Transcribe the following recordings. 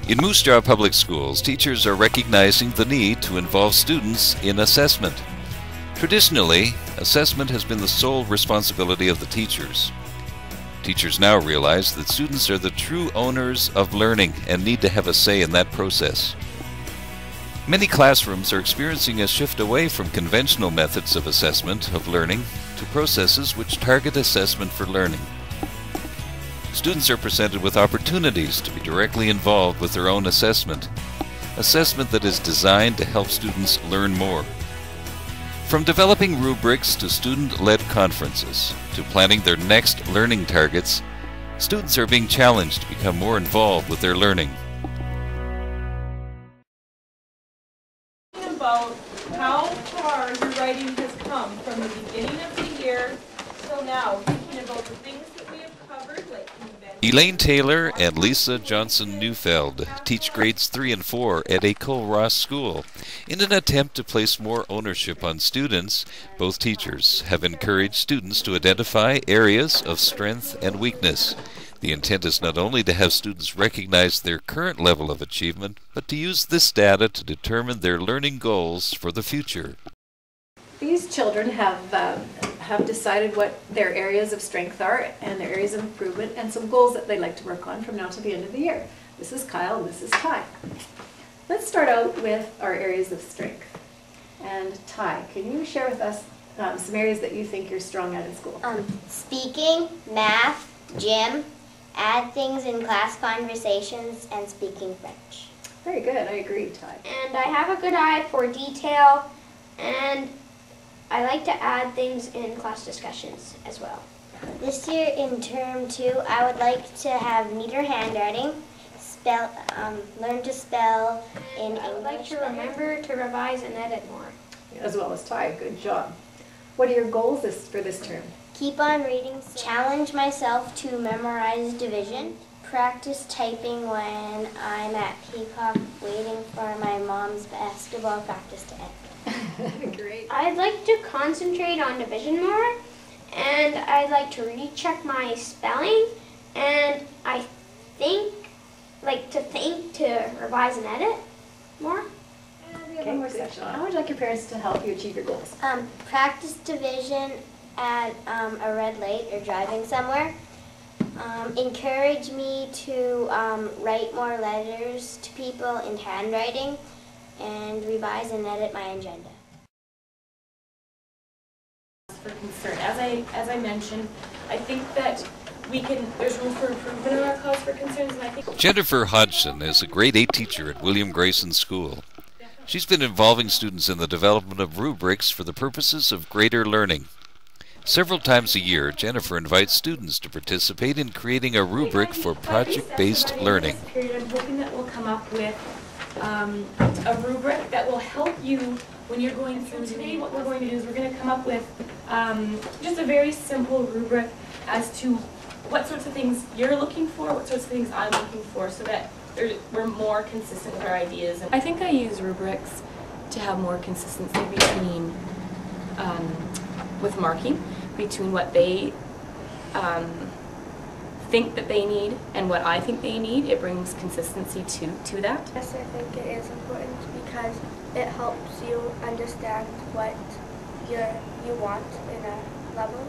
In Moose Jaw Public Schools, teachers are recognizing the need to involve students in assessment. Traditionally, assessment has been the sole responsibility of the teachers. Teachers now realize that students are the true owners of learning and need to have a say in that process. Many classrooms are experiencing a shift away from conventional methods of assessment of learning to processes which target assessment for learning. Students are presented with opportunities to be directly involved with their own assessment that is designed to help students learn more. From developing rubrics to student-led conferences to planning their next learning targets, students are being challenged to become more involved with their learning. About how far your writing has come from the beginning of the year till now, thinking about the things that we have covered, like Elaine Taylor and Lisa Johnson-Neufeld teach grades 3 and 4 at École Ross School. In an attempt to place more ownership on students, both teachers have encouraged students to identify areas of strength and weakness. The intent is not only to have students recognize their current level of achievement, but to use this data to determine their learning goals for the future. These children have decided what their areas of strength are and their areas of improvement and some goals that they'd like to work on from now to the end of the year. This is Kyle and this is Ty. Let's start out with our areas of strength. And Ty, can you share with us some areas that you think you're strong at in school? Speaking, math, gym, add things in class conversations, and speaking French. Very good, I agree, Ty. And I have a good eye for detail, and I like to add things in class discussions as well. This year in term 2, I would like to have neater handwriting, learn to spell in English. I would like to remember to revise and edit more. As well as Ty, good job. What are your goals for this term? Keep on reading, challenge myself to memorize division, practice typing when I'm at Peacock waiting for my mom's basketball practice to end. Great. I'd like to concentrate on division more, and I'd like to recheck my spelling, and I like to revise and edit more. Okay, more section. How would you like your parents to help you achieve your goals? Practice division at a red light or driving somewhere. Encourage me to write more letters to people in handwriting and revise and edit my agenda. for concern. As I mentioned, I think that there's room for improvement in our cause for concerns, and I think Jennifer Hodgson is a grade 8 teacher at William Grayson School. She's been involving students in the development of rubrics for the purposes of greater learning. Several times a year, Jennifer invites students to participate in creating a rubric for project-based learning. I'm hoping that we'll come up with a rubric that will help you when you're going through today. What we're going to do is we're going to come up with just a very simple rubric as to what sorts of things you're looking for, what sorts of things I'm looking for, so that we're more consistent with our ideas. I think I use rubrics to have more consistency between, with marking, between what they think that they need and what I think they need. It brings consistency to that. Yes, I think it is important because it helps you understand what you want in a level.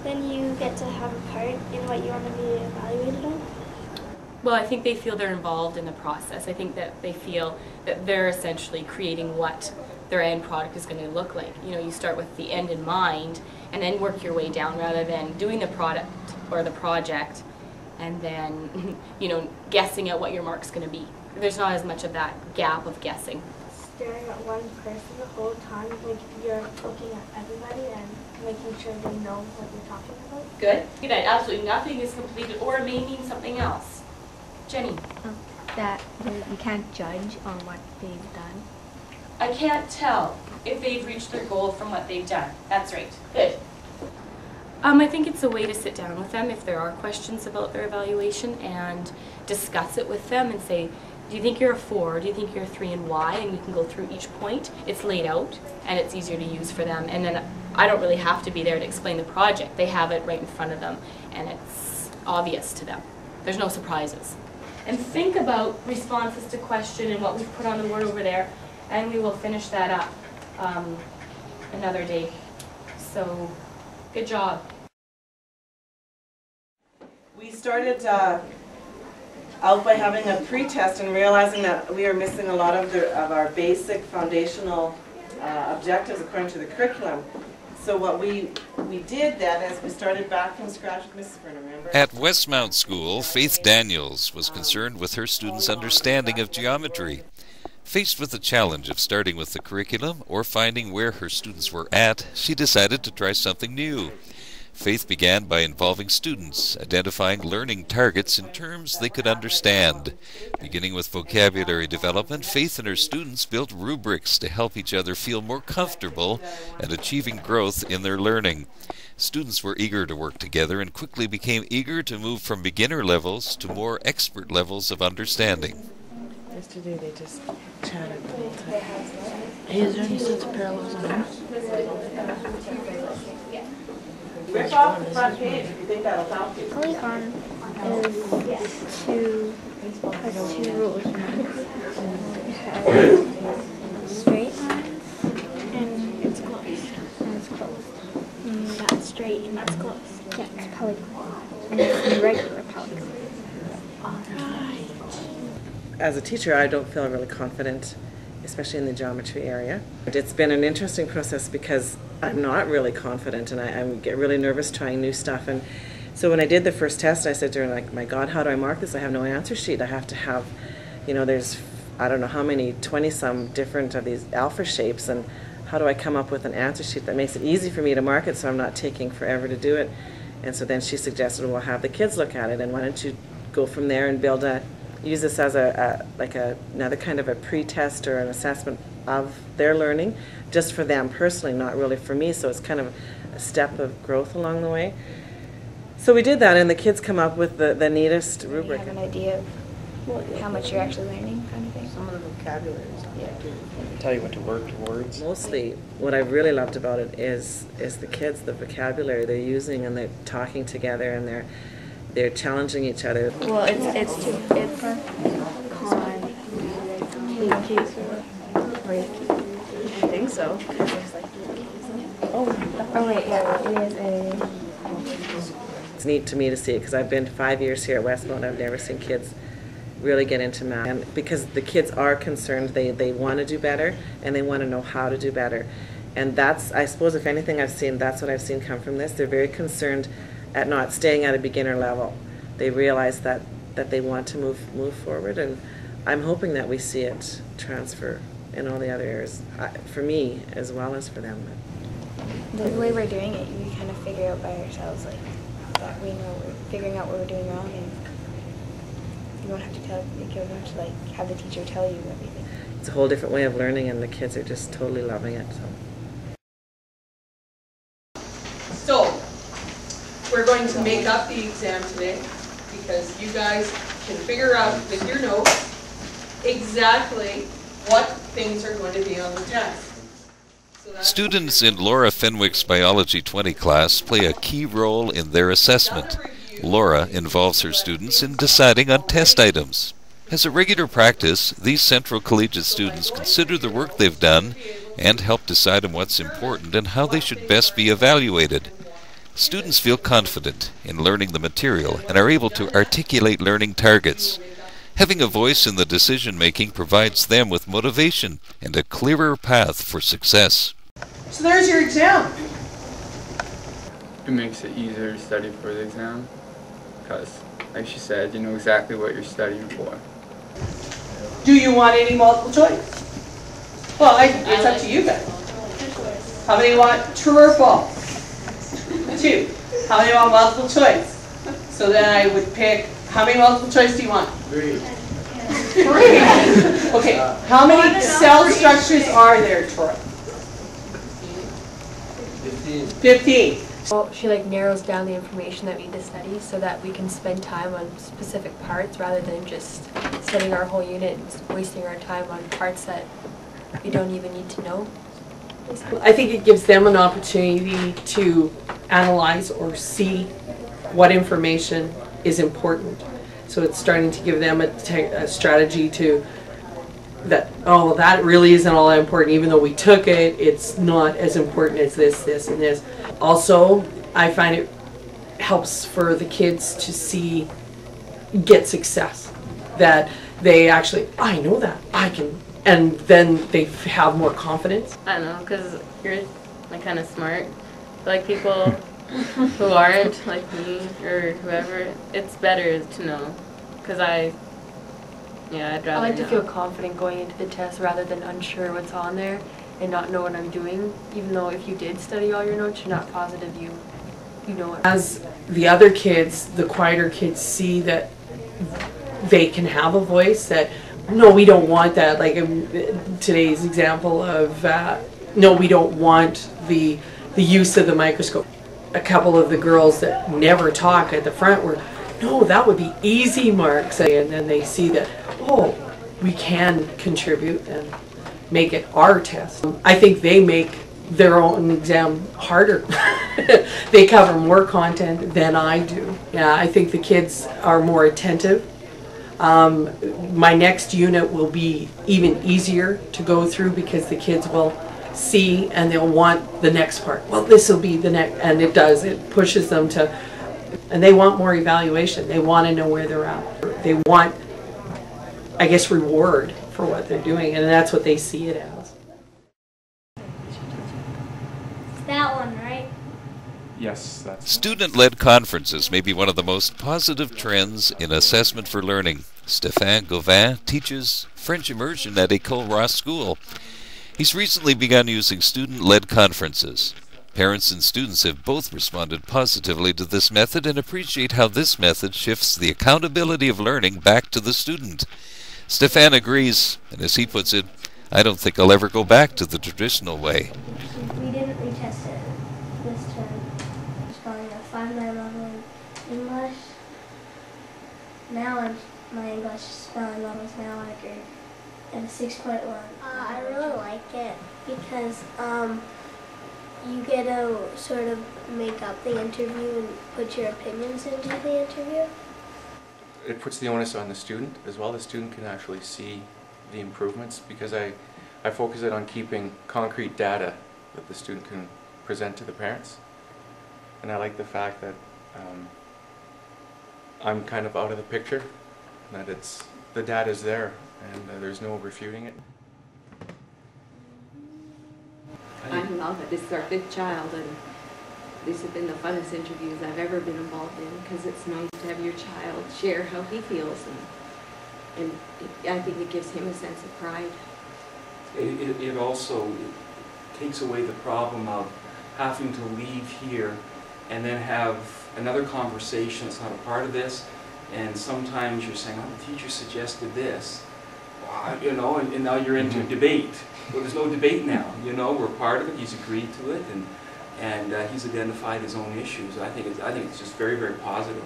Then you get to have a part in what you want to be evaluated on. Well, I think they feel they're involved in the process. I think that they feel that they're essentially creating what their end product is going to look like. You know, you start with the end in mind and then work your way down rather than doing the product or the project and then, you know, guessing at what your mark's going to be. There's not as much of that gap of guessing. Staring at one person the whole time, like you're looking at everybody and making sure they know what you're talking about. Good. That absolutely nothing is completed, or it may mean something else. Jenny? That you can't judge on what they've done. I can't tell if they've reached their goal from what they've done. That's right. Good. I think it's a way to sit down with them if there are questions about their evaluation and discuss it with them and say, do you think you're a 4? Do you think you're a 3 and why? And we can go through each point. It's laid out and it's easier to use for them. And then I don't really have to be there to explain the project. They have it right in front of them and it's obvious to them. There's no surprises. and think about responses to question and what we've put on the board over there, and we will finish that up another day. So, good job. We started out by having a pre-test and realizing that we are missing a lot of our basic foundational objectives according to the curriculum. So what we did then is we started back from scratch with Mrs. Brenner, remember? At Westmount School, Faith Daniels was concerned with her students' understanding of geometry. Faced with the challenge of starting with the curriculum or finding where her students were at, she decided to try something new. Faith began by involving students, identifying learning targets in terms they could understand. Beginning with vocabulary development, Faith and her students built rubrics to help each other feel more comfortable and achieving growth in their learning. Students were eager to work together and quickly became eager to move from beginner levels to more expert levels of understanding. Yesterday they just chatted the whole time. Hey, is there any sense of parallels on here? Rip off the front page if you think that'll help you. Polygon is two rules. It has straight lines and it's closed. And it's closed. That's straight and that's closed. Yeah, it's polygon. And it's a regular polygon. As a teacher, I don't feel really confident, especially in the geometry area. It's been an interesting process because I'm not really confident and I get really nervous trying new stuff. And so when I did the first test, I said to her, like, my God, how do I mark this? I have no answer sheet. I have to have, there's, I don't know how many, 20-some different of these alpha shapes, and how do I come up with an answer sheet that makes it easy for me to mark it so I'm not taking forever to do it? And so then she suggested, well, have the kids look at it, and why don't you go from there and use this as another kind of a pre-test or an assessment of their learning, just for them personally, not really for me, so it's kind of a step of growth along the way. So we did that, and the kids come up with the neatest rubric. You have an idea of how much you're actually learning, kind of thing? Some of the vocabulary is tell you what to work towards. Mostly, what I really loved about it is the kids, the vocabulary they're using, and they're talking together, and they're challenging each other. Well, it's con, I think so. oh wait, yeah, it is a... It's neat to me to see it because I've been 5 years here at Westmount. I've never seen kids really get into math, and because the kids are concerned, they want to do better and they want to know how to do better, and that's, I suppose, if anything I've seen, that's what I've seen come from this. They're very concerned at not staying at a beginner level. They realize that they want to move forward, and I'm hoping that we see it transfer in all the other areas, for me as well as for them. The way we're doing it, we kind of figure out by ourselves, like, that we know we're figuring out what we're doing wrong, and you don't have to have the teacher tell you everything. It's a whole different way of learning, and the kids are just totally loving it. So, we're going to make up the exam today because you guys can figure out with your notes exactly what things are going to be on the test. Students in Laura Fenwick's Biology 20 class play a key role in their assessment. Laura involves her students in deciding on test items. As a regular practice, these Central Collegiate students consider the work they've done and help decide on what's important and how they should best be evaluated. Students feel confident in learning the material and are able to articulate learning targets. Having a voice in the decision-making provides them with motivation and a clearer path for success. So there's your exam. It makes it easier to study for the exam because, like she said, you know exactly what you're studying for. Do you want any multiple choice? Well, it's up to you guys. How many want true or false? 2. How many want multiple choice? So then I would pick, how many multiple choice do you want? 3. 3. Okay, how many cell structures are there, Tora? 15. Well, she narrows down the information that we need to study so that we can spend time on specific parts rather than just studying our whole unit and wasting our time on parts that we don't even need to know. I think it gives them an opportunity to analyze or see what information is important. So it's starting to give them a strategy to that, oh, that really isn't all that important. Even though we took it, it's not as important as this, this, and this. Also, I find it helps for the kids to get success. That they actually, I know that, I can, and then they have more confidence. I don't know, because you're like kind of smart. Like people who aren't, like me or whoever, it's better to know, because I'd rather I like to know. feel confident going into the test rather than unsure what's on there and not know what I'm doing, even though if you did study all your notes, you're not positive you know it. As the other kids, the quieter kids, see that they can have a voice, that no, we don't want that, like today's example of no, we don't want the use of the microscope. A couple of the girls that never talk at the front were, no, that would be easy marks, and then they see that, oh, we can contribute and make it our test. I think they make their own exam harder. They cover more content than I do. Yeah, I think the kids are more attentive. My next unit will be even easier to go through because the kids will see and they'll want the next part. Well, this will be the next, and it does. It pushes them to, and they want more evaluation. They want to know where they're at. They want, I guess, reward for what they're doing, and that's what they see it as. That one, right? Yes, that's... Student-led conferences may be one of the most positive trends in assessment for learning. Stéphane Gauvin teaches French immersion at École Ross School. He's recently begun using student-led conferences. Parents and students have both responded positively to this method and appreciate how this method shifts the accountability of learning back to the student. Stéphane agrees, and as he puts it, I don't think I'll ever go back to the traditional way. We didn't retest it this term. It's probably a 5-9 level in English. Now my English spelling level is now at a grade and a 6.1. I really like it because you get to sort of make up the interview and put your opinions into the interview. It puts the onus on the student as well. The student can actually see the improvements because I focus it on keeping concrete data that the student can present to the parents. And I like the fact that I'm kind of out of the picture, that the data is there and there's no refuting it. I love it. It's our 5th child, and these have been the funnest interviews I've ever been involved in because it's nice to have your child share how he feels, and I think it gives him a sense of pride. It also takes away the problem of having to leave here and then have another conversation that's not a part of this, and sometimes you're saying, oh, the teacher suggested this, you know, and now you're into debate. Well, there's no debate now, you know, we're part of it, he's agreed to it, and he's identified his own issues. I think it's just very, very positive.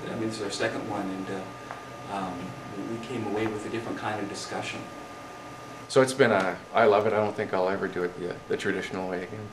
I mean, this is our 2nd one, and we came away with a different kind of discussion. So it's been I love it. I don't think I'll ever do it the traditional way again.